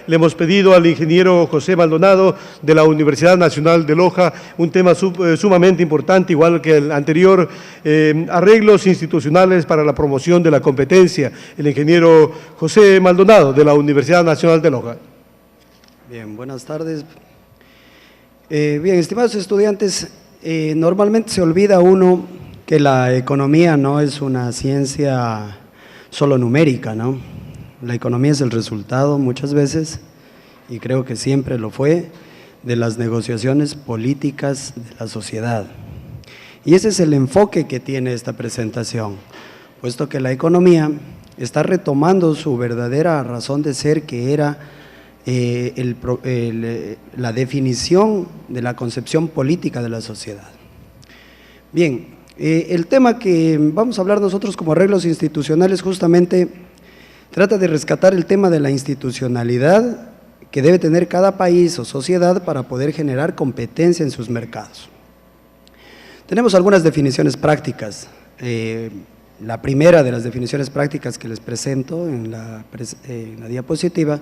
Le hemos pedido al ingeniero José Maldonado de la Universidad Nacional de Loja un tema sumamente importante, igual que el anterior, arreglos institucionales para la promoción de la competencia. El ingeniero José Maldonado de la Universidad Nacional de Loja. Bien, buenas tardes. Bien, estimados estudiantes, normalmente se olvida uno que la economía no es una ciencia solo numérica, ¿no? La economía es el resultado muchas veces, y creo que siempre lo fue, de las negociaciones políticas de la sociedad. Y ese es el enfoque que tiene esta presentación, puesto que la economía está retomando su verdadera razón de ser, que era la definición de la concepción política de la sociedad. Bien, el tema que vamos a hablar nosotros como arreglos institucionales justamente trata de rescatar el tema de la institucionalidad que debe tener cada país o sociedad para poder generar competencia en sus mercados. Tenemos algunas definiciones prácticas. La primera de las definiciones prácticas que les presento en la diapositiva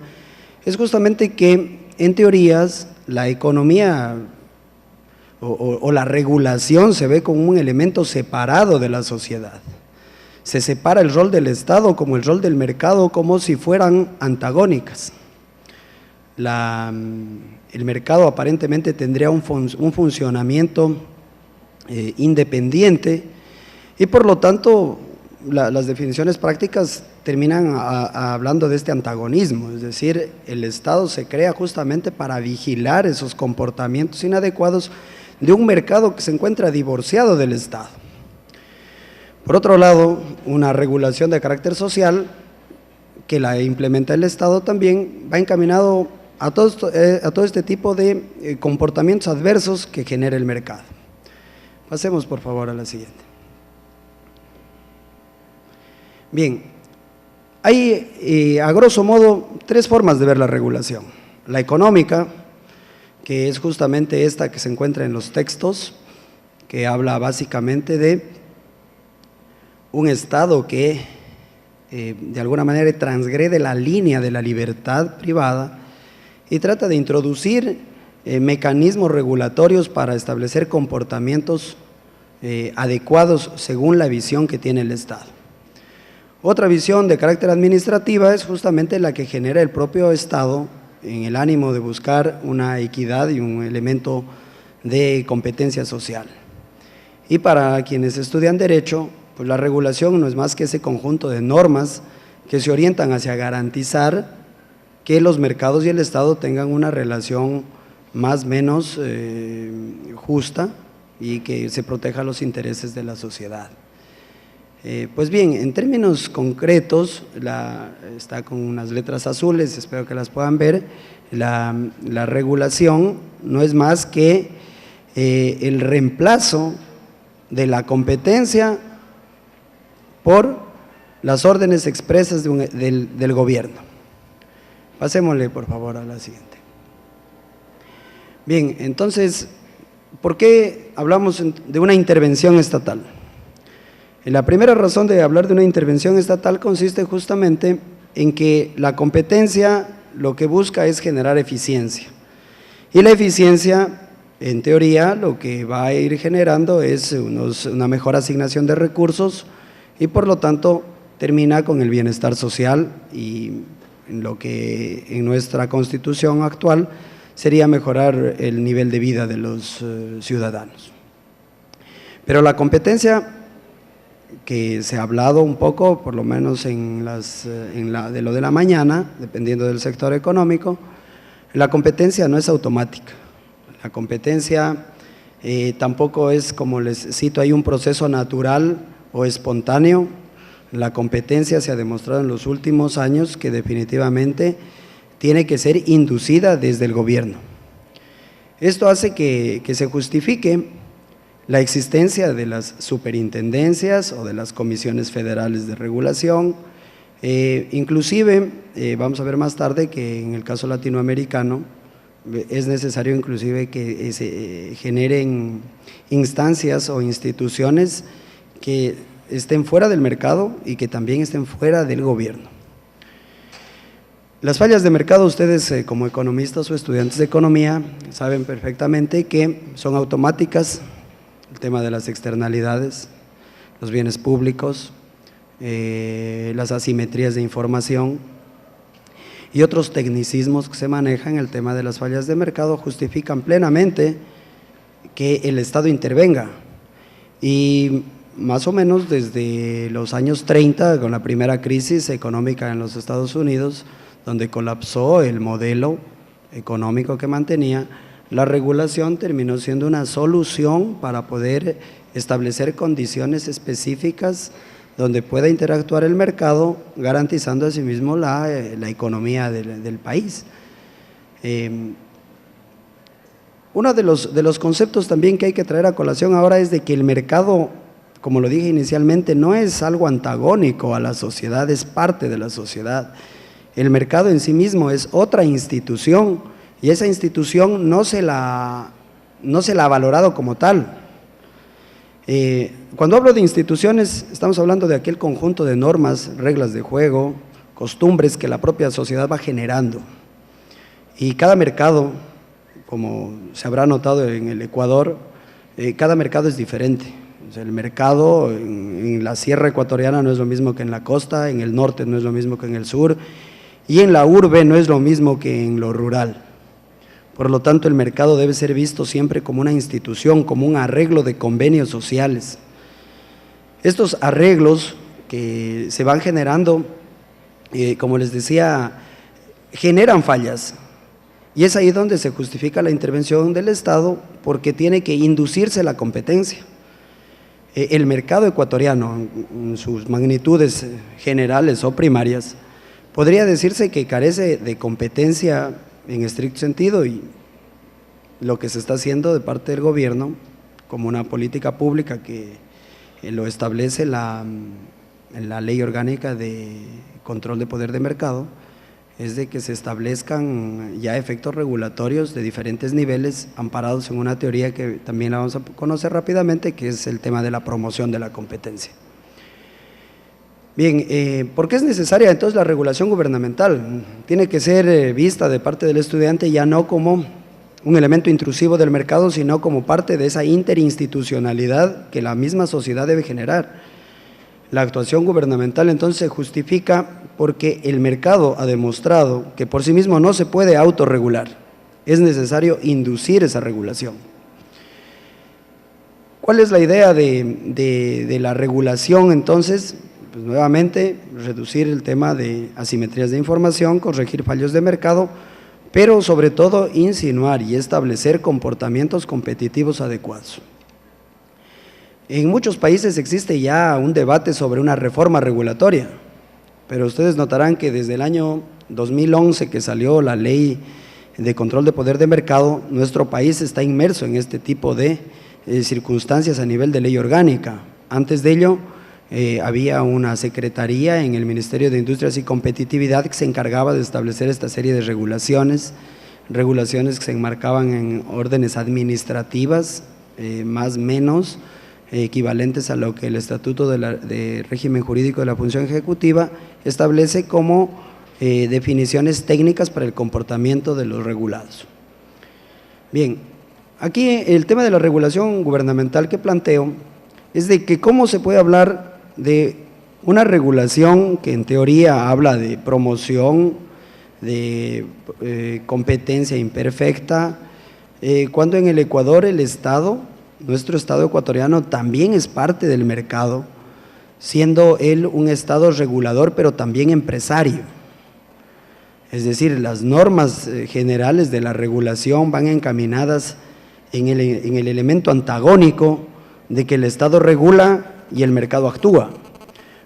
es justamente que, en teorías, la economía o la regulación se ve como un elemento separado de la sociedad. Se separa el rol del Estado como el rol del mercado, como si fueran antagónicas. El mercado aparentemente tendría un funcionamiento independiente, y por lo tanto las definiciones prácticas terminan hablando de este antagonismo, es decir, el Estado se crea justamente para vigilar esos comportamientos inadecuados de un mercado que se encuentra divorciado del Estado. Por otro lado, una regulación de carácter social que la implementa el Estado también va encaminado a todo este tipo de comportamientos adversos que genera el mercado. Pasemos por favor a la siguiente. Bien, hay a grosso modo tres formas de ver la regulación. La económica, que es justamente esta que se encuentra en los textos, que habla básicamente de un Estado que de alguna manera transgrede la línea de la libertad privada y trata de introducir mecanismos regulatorios para establecer comportamientos adecuados según la visión que tiene el Estado. Otra visión de carácter administrativa es justamente la que genera el propio Estado en el ánimo de buscar una equidad y un elemento de competencia social. Y para quienes estudian Derecho, pues la regulación no es más que ese conjunto de normas que se orientan hacia garantizar que los mercados y el Estado tengan una relación más o menos justa y que se proteja los intereses de la sociedad. Pues bien, en términos concretos, está con unas letras azules, espero que las puedan ver, la regulación no es más que el reemplazo de la competencia por las órdenes expresas del gobierno. Pasémosle por favor a la siguiente. Bien, entonces, ¿por qué hablamos de una intervención estatal? La primera razón de hablar de una intervención estatal consiste justamente en que la competencia lo que busca es generar eficiencia, y la eficiencia, en teoría, lo que va a ir generando es una mejor asignación de recursos, y por lo tanto termina con el bienestar social y lo que en nuestra Constitución actual sería mejorar el nivel de vida de los ciudadanos. Pero la competencia, que se ha hablado un poco, por lo menos de lo de la mañana, dependiendo del sector económico, la competencia no es automática. La competencia tampoco es, como les cito, hay un proceso natural o espontáneo. La competencia se ha demostrado en los últimos años que definitivamente tiene que ser inducida desde el gobierno. Esto hace que se justifique la existencia de las superintendencias o de las comisiones federales de regulación. Inclusive, vamos a ver más tarde que en el caso latinoamericano es necesario inclusive que se generen instancias o instituciones que estén fuera del mercado y que también estén fuera del gobierno. Las fallas de mercado, ustedes como economistas o estudiantes de economía saben perfectamente que son automáticas, el tema de las externalidades, los bienes públicos, las asimetrías de información y otros tecnicismos que se manejan en el tema de las fallas de mercado justifican plenamente que el Estado intervenga. Y más o menos desde los años 30, con la primera crisis económica en los Estados Unidos, donde colapsó el modelo económico que mantenía, la regulación terminó siendo una solución para poder establecer condiciones específicas donde pueda interactuar el mercado, garantizando asimismo la economía del país. Uno de los conceptos también que hay que traer a colación ahora es de que el mercado, como lo dije inicialmente, no es algo antagónico a la sociedad, es parte de la sociedad. El mercado en sí mismo es otra institución y esa institución no se la ha valorado como tal. Cuando hablo de instituciones, estamos hablando de aquel conjunto de normas, reglas de juego, costumbres que la propia sociedad va generando. Y cada mercado, como se habrá notado en el Ecuador, cada mercado es diferente. O sea, el mercado en la sierra ecuatoriana no es lo mismo que en la costa, en el norte no es lo mismo que en el sur, y en la urbe no es lo mismo que en lo rural. Por lo tanto, el mercado debe ser visto siempre como una institución, como un arreglo de convenios sociales. Estos arreglos que se van generando, como les decía, generan fallas. Y es ahí donde se justifica la intervención del Estado, porque tiene que inducirse la competencia. El mercado ecuatoriano, en sus magnitudes generales o primarias, podría decirse que carece de competencia en estricto sentido, y lo que se está haciendo de parte del gobierno como una política pública que lo establece la ley orgánica de control de poder de mercado, es de que se establezcan ya efectos regulatorios de diferentes niveles amparados en una teoría que también la vamos a conocer rápidamente, que es el tema de la promoción de la competencia. Bien, ¿por qué es necesaria entonces la regulación gubernamental? Tiene que ser vista de parte del estudiante ya no como un elemento intrusivo del mercado, sino como parte de esa interinstitucionalidad que la misma sociedad debe generar. La actuación gubernamental entonces se justifica porque el mercado ha demostrado que por sí mismo no se puede autorregular, es necesario inducir esa regulación. ¿Cuál es la idea de la regulación entonces? Pues nuevamente, reducir el tema de asimetrías de información, corregir fallos de mercado, pero sobre todo insinuar y establecer comportamientos competitivos adecuados. En muchos países existe ya un debate sobre una reforma regulatoria, pero ustedes notarán que desde el año 2011 que salió la ley de control de poder de mercado, nuestro país está inmerso en este tipo de circunstancias a nivel de ley orgánica. Antes de ello, había una secretaría en el Ministerio de Industrias y Competitividad que se encargaba de establecer esta serie de regulaciones que se enmarcaban en órdenes administrativas, más o menos equivalentes a lo que el Estatuto de Régimen Jurídico de la Función Ejecutiva establece como definiciones técnicas para el comportamiento de los regulados. Bien, aquí el tema de la regulación gubernamental que planteo es de que cómo se puede hablar de una regulación que en teoría habla de promoción, de competencia imperfecta, cuando en el Ecuador el Estado, nuestro Estado ecuatoriano también es parte del mercado, siendo él un Estado regulador pero también empresario. Es decir, las normas generales de la regulación van encaminadas en el elemento antagónico de que el Estado regula y el mercado actúa,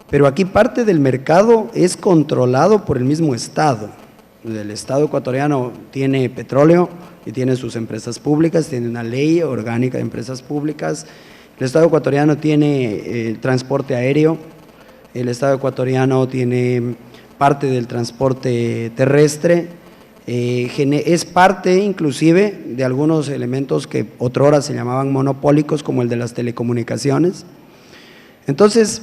pero aquí parte del mercado es controlado por el mismo Estado. El Estado ecuatoriano tiene petróleo y tiene sus empresas públicas, tiene una ley orgánica de empresas públicas. El Estado ecuatoriano tiene el transporte aéreo, el Estado ecuatoriano tiene parte del transporte terrestre, es parte inclusive de algunos elementos que otrora se llamaban monopólicos, como el de las telecomunicaciones. Entonces,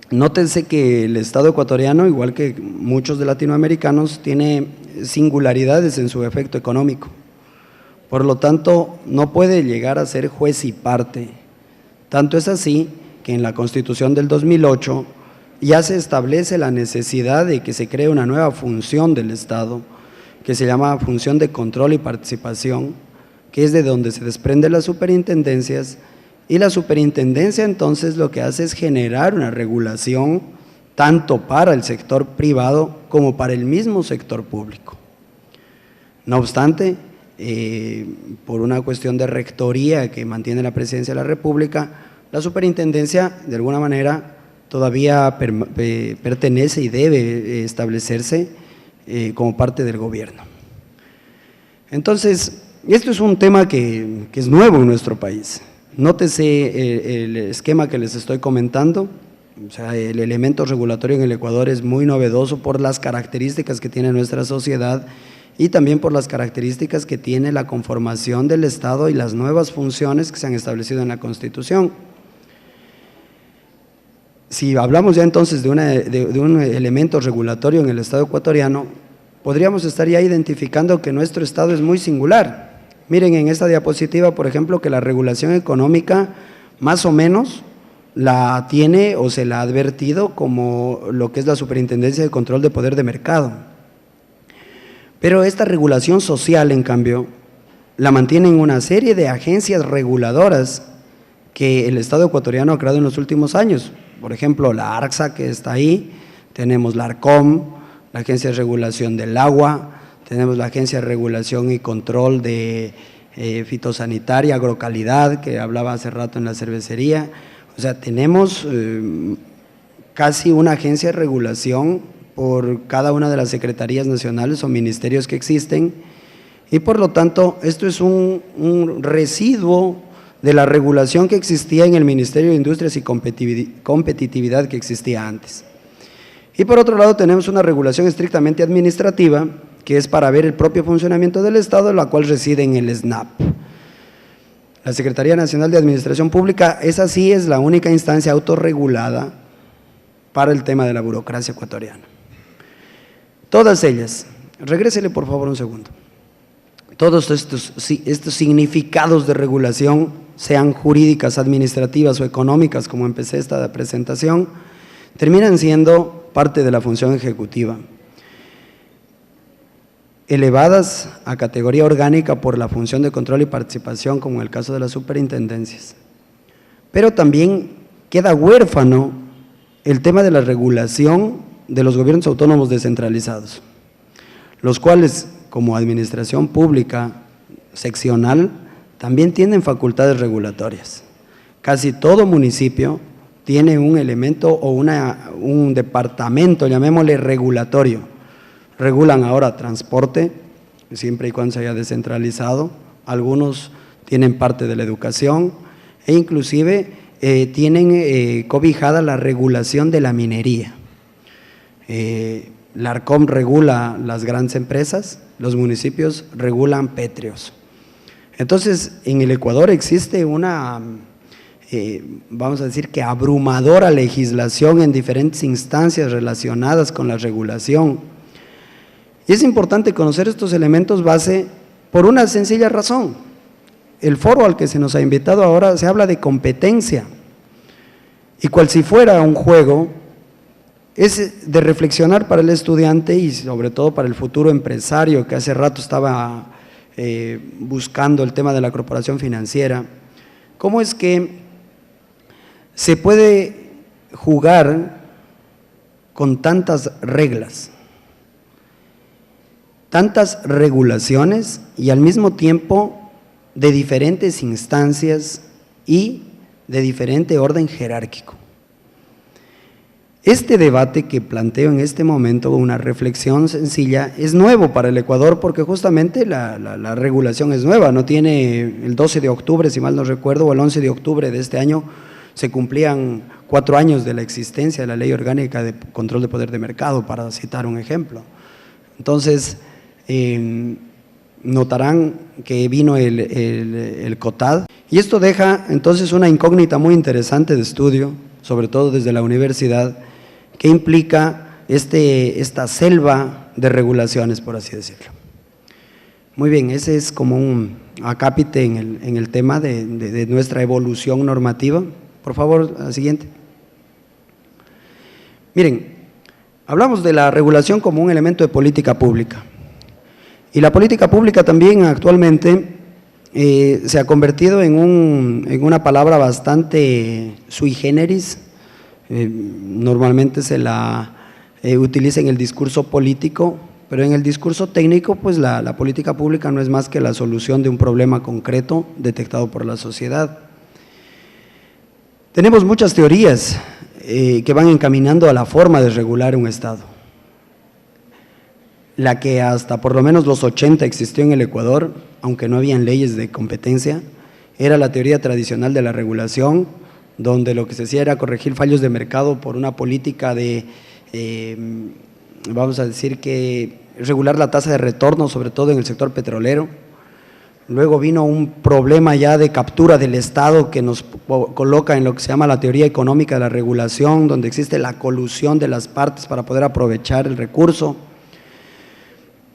Nótense que el Estado ecuatoriano, igual que muchos de latinoamericanos, tiene singularidades en su efecto económico. Por lo tanto, no puede llegar a ser juez y parte. Tanto es así que en la Constitución del 2008 ya se establece la necesidad de que se cree una nueva función del Estado, que se llama función de control y participación, que es de donde se desprenden las superintendencias, y la superintendencia entonces lo que hace es generar una regulación tanto para el sector privado como para el mismo sector público. No obstante, por una cuestión de rectoría que mantiene la Presidencia de la República, la superintendencia de alguna manera todavía pertenece y debe establecerse como parte del gobierno. Entonces, esto es un tema que es nuevo en nuestro país. Nótese el esquema que les estoy comentando, o sea, el elemento regulatorio en el Ecuador es muy novedoso por las características que tiene nuestra sociedad y también por las características que tiene la conformación del Estado y las nuevas funciones que se han establecido en la Constitución. Si hablamos ya entonces de un elemento regulatorio en el Estado ecuatoriano, podríamos estar ya identificando que nuestro Estado es muy singular. Miren en esta diapositiva, por ejemplo, que la regulación económica más o menos la tiene o se la ha advertido como lo que es la Superintendencia de Control de Poder de Mercado. Pero esta regulación social, en cambio, la mantienen una serie de agencias reguladoras que el Estado ecuatoriano ha creado en los últimos años. Por ejemplo, la ARCSA, que está ahí, tenemos la ARCOM, la Agencia de Regulación del Agua, tenemos la Agencia de Regulación y Control de Fitosanitaria, Agrocalidad, que hablaba hace rato en la cervecería. O sea, tenemos casi una agencia de regulación por cada una de las secretarías nacionales o ministerios que existen, y por lo tanto, esto es un residuo de la regulación que existía en el Ministerio de Industrias y Competitividad que existía antes. Y por otro lado, tenemos una regulación estrictamente administrativa, que es para ver el propio funcionamiento del Estado, la cual reside en el SNAP. La Secretaría Nacional de Administración Pública, esa sí es la única instancia autorregulada para el tema de la burocracia ecuatoriana. Todas ellas, regrésele por favor un segundo, todos estos significados de regulación, sean jurídicas, administrativas o económicas, como empecé esta presentación, terminan siendo parte de la función ejecutiva, elevadas a categoría orgánica por la función de control y participación, como en el caso de las superintendencias. Pero también queda huérfano el tema de la regulación de los gobiernos autónomos descentralizados, los cuales, como administración pública seccional, también tienen facultades regulatorias. Casi todo municipio tiene un elemento o un departamento, llamémosle regulatorio. Regulan ahora transporte, siempre y cuando se haya descentralizado. Algunos tienen parte de la educación e inclusive tienen cobijada la regulación de la minería. La ARCOM regula las grandes empresas, los municipios regulan pétreos. Entonces, en el Ecuador existe una, vamos a decir que abrumadora legislación en diferentes instancias relacionadas con la regulación. Y es importante conocer estos elementos base por una sencilla razón. El foro al que se nos ha invitado ahora se habla de competencia, y cual si fuera un juego, es de reflexionar para el estudiante y sobre todo para el futuro empresario que hace rato estaba buscando el tema de la corporación financiera. ¿Cómo es que se puede jugar con tantas reglas, tantas regulaciones y al mismo tiempo de diferentes instancias y de diferente orden jerárquico? Este debate que planteo en este momento, una reflexión sencilla, es nuevo para el Ecuador porque justamente la regulación es nueva. No tiene el 12 de octubre, si mal no recuerdo, o el 11 de octubre de este año, se cumplían 4 años de la existencia de la Ley Orgánica de Control de Poder de Mercado, para citar un ejemplo. Entonces, notarán que vino el COTAD, y esto deja entonces una incógnita muy interesante de estudio sobre todo desde la universidad, qué implica esta selva de regulaciones, por así decirlo. Muy bien, ese es como un acápite en el tema de nuestra evolución normativa. Por favor, la siguiente. Miren, hablamos de la regulación como un elemento de política pública. Y la política pública también actualmente se ha convertido en una palabra bastante sui generis. Normalmente se la utiliza en el discurso político, pero en el discurso técnico, pues la política pública no es más que la solución de un problema concreto detectado por la sociedad. Tenemos muchas teorías que van encaminando a la forma de regular un Estado. La que hasta por lo menos los 80 existió en el Ecuador, aunque no habían leyes de competencia, era la teoría tradicional de la regulación, donde lo que se hacía era corregir fallos de mercado por una política de, vamos a decir que regular la tasa de retorno, sobre todo en el sector petrolero. Luego vino un problema ya de captura del Estado que nos coloca en lo que se llama la teoría económica de la regulación, donde existe la colusión de las partes para poder aprovechar el recurso.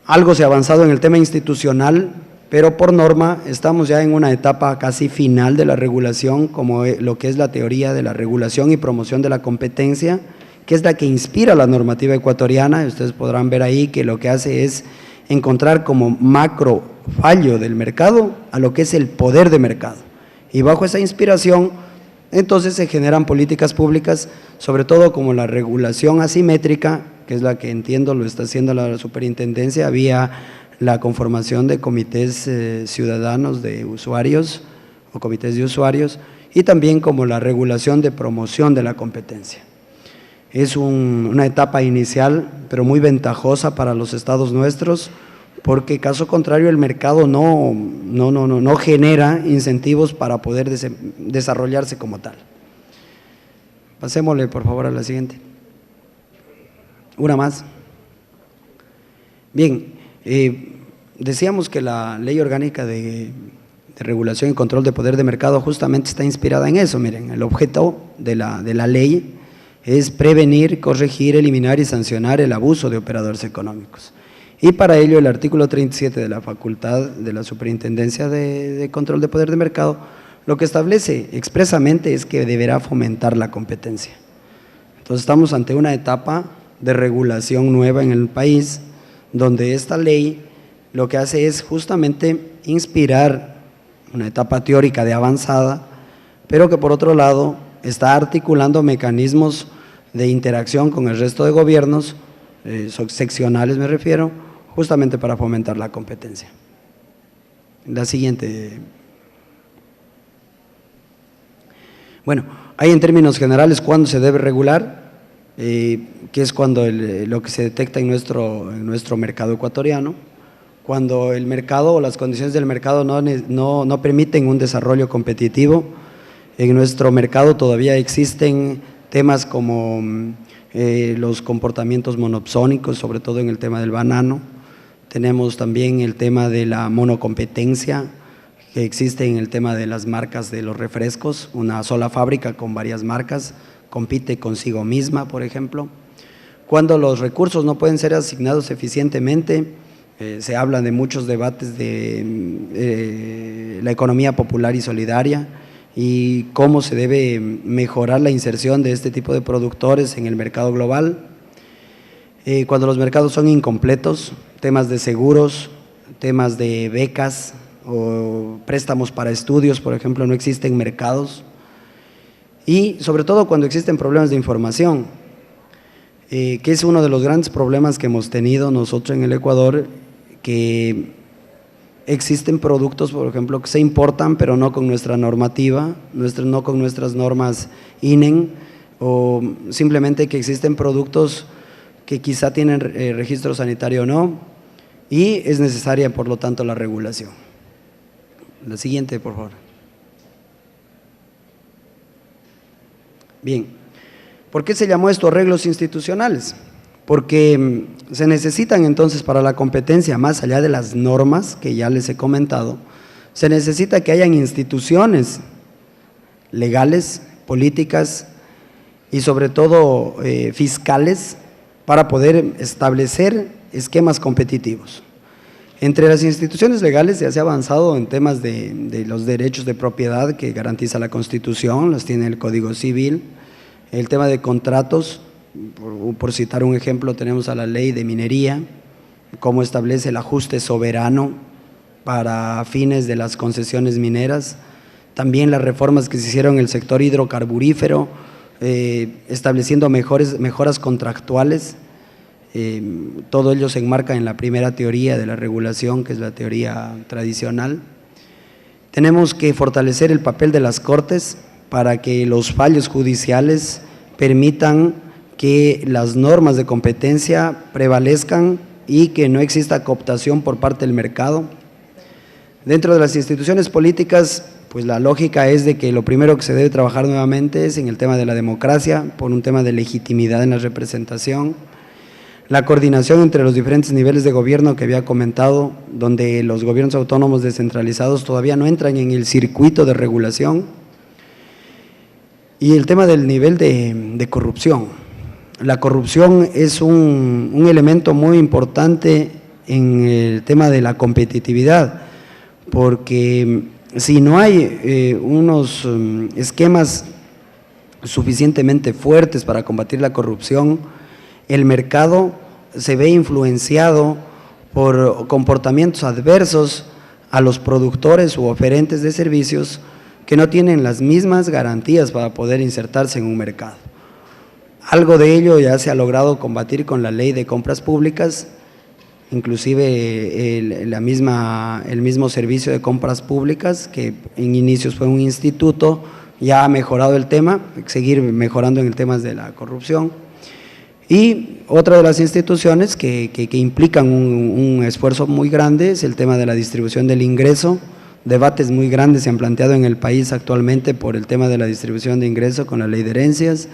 Algo se ha avanzado en el tema institucional, pero por norma estamos ya en una etapa casi final de la regulación, como lo que es la teoría de la regulación y promoción de la competencia, que es la que inspira la normativa ecuatoriana. Ustedes podrán ver ahí que lo que hace es encontrar como macro fallo del mercado a lo que es el poder de mercado. Y bajo esa inspiración, entonces se generan políticas públicas, sobre todo como la regulación asimétrica, que es la que entiendo lo está haciendo la superintendencia, vía la conformación de comités ciudadanos de usuarios o comités de usuarios, y también como la regulación de promoción de la competencia. Es una etapa inicial, pero muy ventajosa para los estados nuestros, porque caso contrario el mercado no genera incentivos para poder desarrollarse como tal. Pasémosle por favor a la siguiente. Una más. Bien, decíamos que la Ley Orgánica de Regulación y Control de Poder de Mercado justamente está inspirada en eso. Miren, el objeto de la ley es prevenir, corregir, eliminar y sancionar el abuso de operadores económicos. Y para ello el artículo 37 de la facultad de la Superintendencia de Control de Poder de Mercado lo que establece expresamente es que deberá fomentar la competencia. Entonces estamos ante una etapa de regulación nueva en el país, donde esta ley lo que hace es justamente inspirar una etapa teórica de avanzada, pero que por otro lado está articulando mecanismos de interacción con el resto de gobiernos, seccionales me refiero, justamente para fomentar la competencia. La siguiente. Bueno, hay en términos generales cuándo se debe regular, que es cuando lo que se detecta en nuestro mercado ecuatoriano, cuando el mercado o las condiciones del mercado no permiten un desarrollo competitivo. En nuestro mercado todavía existen temas como los comportamientos monopsónicos, sobre todo en el tema del banano. Tenemos también el tema de la monocompetencia, que existe en el tema de las marcas de los refrescos. Una sola fábrica con varias marcas compite consigo misma, por ejemplo. Cuando los recursos no pueden ser asignados eficientemente, se hablan de muchos debates de la economía popular y solidaria y cómo se debe mejorar la inserción de este tipo de productores en el mercado global. Cuando los mercados son incompletos, temas de seguros, temas de becas o préstamos para estudios, por ejemplo, no existen mercados. Y sobre todo cuando existen problemas de información, que es uno de los grandes problemas que hemos tenido nosotros en el Ecuador, que existen productos, por ejemplo, que se importan pero no con nuestra normativa, no con nuestras normas INEN, o simplemente que existen productos que quizá tienen registro sanitario o no, y es necesaria por lo tanto la regulación. La siguiente, por favor. Bien, ¿por qué se llamó esto arreglos institucionales? Porque se necesitan entonces para la competencia, más allá de las normas que ya les he comentado, se necesita que hayan instituciones legales, políticas, y sobre todo fiscales para poder establecer esquemas competitivos. Entre las instituciones legales ya se ha avanzado en temas de los derechos de propiedad que garantiza la Constitución, los tiene el Código Civil, el tema de contratos, por citar un ejemplo, tenemos a la ley de minería, cómo establece el ajuste soberano para fines de las concesiones mineras, también las reformas que se hicieron en el sector hidrocarburífero, estableciendo mejoras contractuales. Todo ello se enmarca en la primera teoría de la regulación, que es la teoría tradicional. Tenemos que fortalecer el papel de las Cortes para que los fallos judiciales permitan que las normas de competencia prevalezcan y que no exista cooptación por parte del mercado. Dentro de las instituciones políticas, pues la lógica es de que lo primero que se debe trabajar nuevamente es en el tema de la democracia, por un tema de legitimidad en la representación. La coordinación entre los diferentes niveles de gobierno que había comentado, donde los gobiernos autónomos descentralizados todavía no entran en el circuito de regulación. Y el tema del nivel de corrupción. La corrupción es un elemento muy importante en el tema de la competitividad, porque si no hay unos esquemas suficientemente fuertes para combatir la corrupción, el mercado se ve influenciado por comportamientos adversos a los productores u oferentes de servicios que no tienen las mismas garantías para poder insertarse en un mercado. Algo de ello ya se ha logrado combatir con la ley de compras públicas, inclusive el mismo servicio de compras públicas, que en inicios fue un instituto, ya ha mejorado el tema, seguir mejorando en el tema de la corrupción. Y otra de las instituciones que implican un esfuerzo muy grande es el tema de la distribución del ingreso. Debates muy grandes se han planteado en el país actualmente por el tema de la distribución de ingreso con la ley de herencias,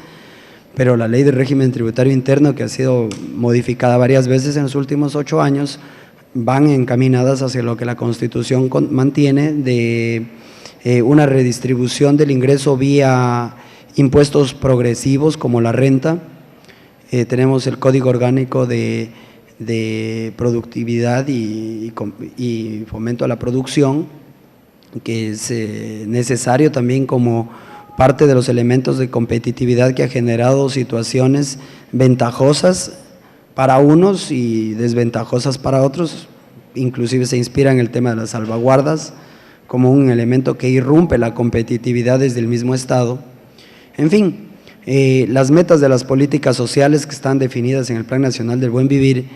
pero la ley de régimen tributario interno, que ha sido modificada varias veces en los últimos 8 años, van encaminadas hacia lo que la Constitución mantiene de una redistribución del ingreso vía impuestos progresivos como la renta. Tenemos el Código Orgánico de Productividad y Fomento a la Producción, que es necesario también como parte de los elementos de competitividad que ha generado situaciones ventajosas para unos y desventajosas para otros, inclusive se inspira en el tema de las salvaguardas como un elemento que irrumpe la competitividad desde el mismo Estado. En fin, las metas de las políticas sociales que están definidas en el Plan Nacional del Buen Vivir,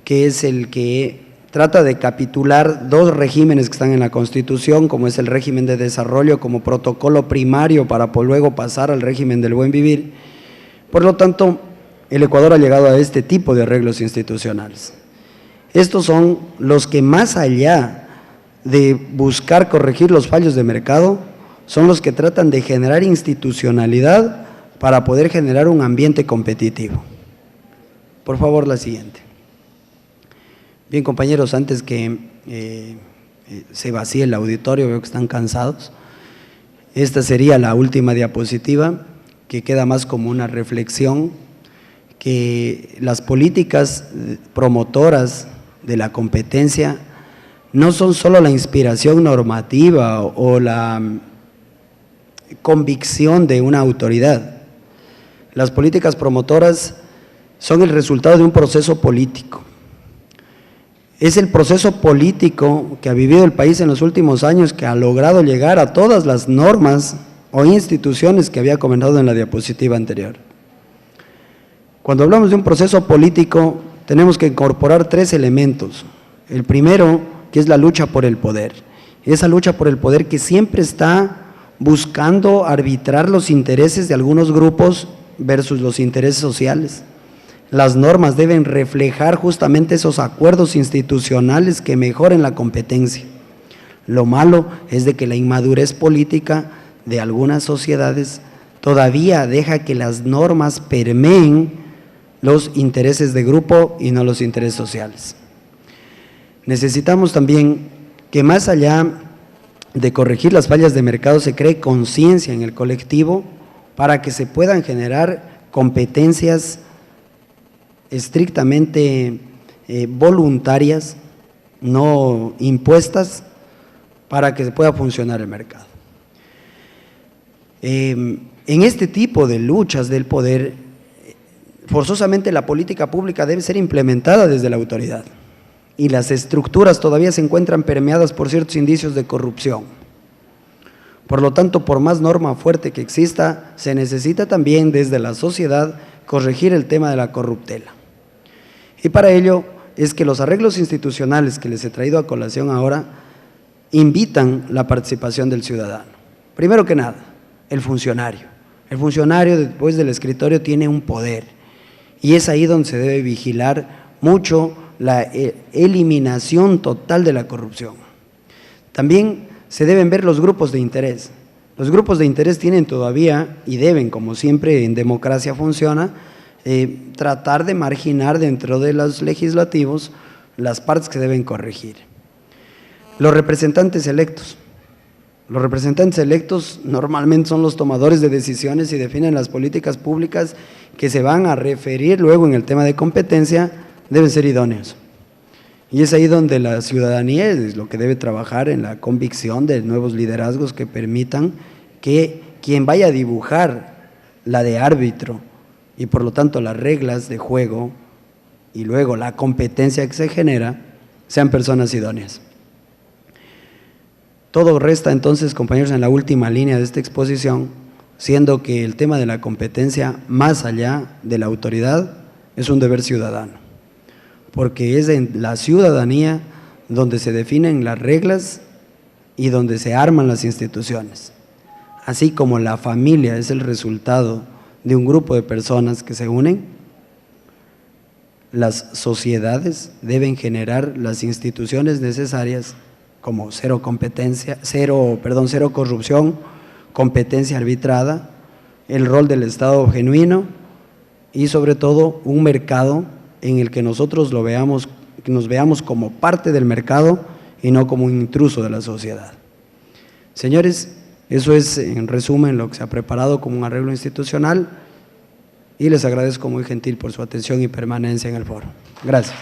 que es el que trata de capitular 2 regímenes que están en la Constitución, como es el régimen de desarrollo como protocolo primario para luego pasar al régimen del buen vivir. Por lo tanto, el Ecuador ha llegado a este tipo de arreglos institucionales. Estos son los que, más allá de buscar corregir los fallos de mercado, son los que tratan de generar institucionalidad para poder generar un ambiente competitivo. Por favor, la siguiente. Bien, compañeros, antes que se vacíe el auditorio, veo que están cansados. Esta sería la última diapositiva, que queda más como una reflexión, que las políticas promotoras de la competencia no son solo la inspiración normativa o la convicción de una autoridad. Las políticas promotoras son el resultado de un proceso político. Es el proceso político que ha vivido el país en los últimos años, que ha logrado llegar a todas las normas o instituciones que había comentado en la diapositiva anterior. Cuando hablamos de un proceso político, tenemos que incorporar 3 elementos. El primero, que es la lucha por el poder. Esa lucha por el poder que siempre está buscando arbitrar los intereses de algunos grupos versus los intereses sociales. Las normas deben reflejar justamente esos acuerdos institucionales que mejoren la competencia. Lo malo es de que la inmadurez política de algunas sociedades todavía deja que las normas permeen los intereses de grupo y no los intereses sociales. Necesitamos también que, más allá de corregir las fallas de mercado, se cree conciencia en el colectivo para que se puedan generar competencias estrictamente voluntarias, no impuestas, para que se pueda funcionar el mercado. En este tipo de luchas del poder, forzosamente la política pública debe ser implementada desde la autoridad y las estructuras todavía se encuentran permeadas por ciertos indicios de corrupción. Por lo tanto, por más norma fuerte que exista, se necesita también desde la sociedad corregir el tema de la corruptela. Y para ello es que los arreglos institucionales que les he traído a colación ahora invitan la participación del ciudadano. Primero que nada, el funcionario. El funcionario después del escritorio tiene un poder y es ahí donde se debe vigilar mucho la eliminación total de la corrupción. También se deben ver los grupos de interés. Los grupos de interés tienen todavía y deben, como siempre en democracia funciona, tratar de marginar dentro de los legislativos las partes que deben corregir. Los representantes electos. Los representantes electos normalmente son los tomadores de decisiones y definen las políticas públicas que se van a referir luego en el tema de competencia, deben ser idóneos. Y es ahí donde la ciudadanía es lo que debe trabajar en la convicción de nuevos liderazgos que permitan que quien vaya a dibujar la de árbitro y por lo tanto las reglas de juego y luego la competencia que se genera sean personas idóneas. Todo resta entonces, compañeros, en la última línea de esta exposición, siendo que el tema de la competencia, más allá de la autoridad, es un deber ciudadano, porque es en la ciudadanía donde se definen las reglas y donde se arman las instituciones. Así como la familia es el resultado de un grupo de personas que se unen, las sociedades deben generar las instituciones necesarias como cero corrupción, competencia arbitrada, el rol del Estado genuino y sobre todo un mercado en el que nosotros nos veamos como parte del mercado y no como un intruso de la sociedad. Señores, eso es en resumen lo que se ha preparado como un arreglo institucional y les agradezco muy gentil por su atención y permanencia en el foro. Gracias.